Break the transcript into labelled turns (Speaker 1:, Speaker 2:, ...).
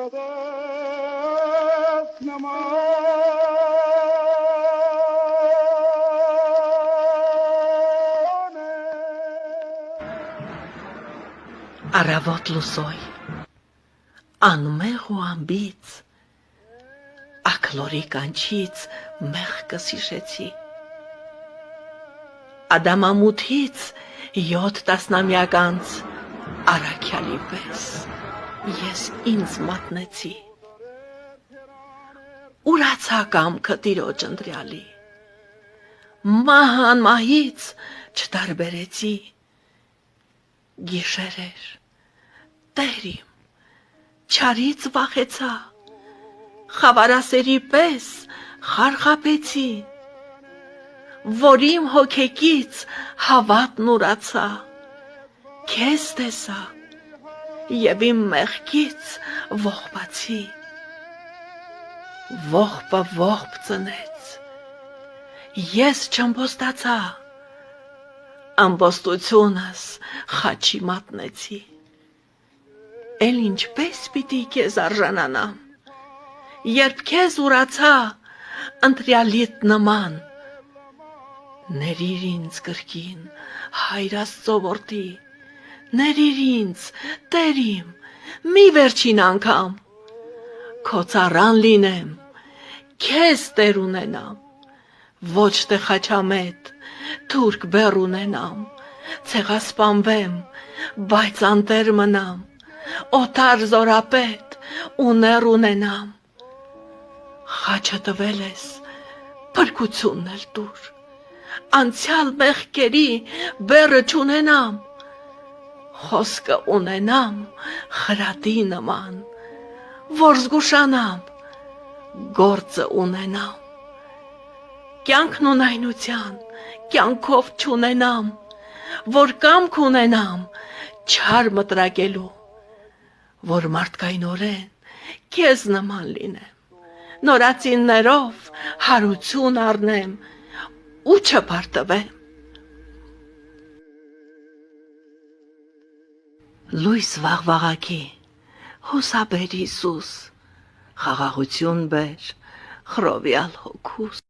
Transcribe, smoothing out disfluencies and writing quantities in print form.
Speaker 1: Առավոտ լուսոյ, անմեղ ու անբիծ, ակլորի կանչից մեղկս հիշեցի, ադամամութից 7 տասնամյակ առաքյալի պես ես ինձ մատնեցի, ուրացա կամքը տիրոջ ընտրյալի, մահան մահից չտարբերեցի, գիշեր էր, Տեր իմ, չարից վախեցա, խավարասերի պես խարխապեցի, որ իմ հոգեկից հավատն ուրացա, քեզ տեսա և իմ մեղքից ողբացի, ողբը ողբ ծնեց, ես չըմբոստացա, ամբոստությունս խաչի մատնեցի, էլ ինչպես պիտի քեզ արժանանամ, երբ քեզ ուրացա ընտրյալիդ նման, ներիր ինձ կրկին, Հայր Աստծո որդի, ներիր ինձ, Տեր իմ, մի վերջին անգամ, քո ծառան լինեմ, քեզ Տեր ունենամ, ոչ թե խաչամետ, թուրք բեռ ունենամ, ցեղասպանվեմ, բայց անտեր մնամ, օտար զորապետ ու նեռ ունենամ, խաչը տվել ես, փրկությունն էլ տուր, անցյալ մեղքերի բեռը չունենամ, խոսքը ունենամ խրատի նման, որ զգուշանամ, գործը ունենամ, կյանքն ունայնության, կյանքով չունենամ, որ կամք ունենամ, չար մտրակելու, որ մարդկայնորեն քեզ նման լինեմ, նորածիններով հարություն առնեմ ու չպարտվեմ։ Լույս վաղվաղակի, հուսաբեր Հիսուս, խաղաղություն բեր, խռովյալ հոգուս։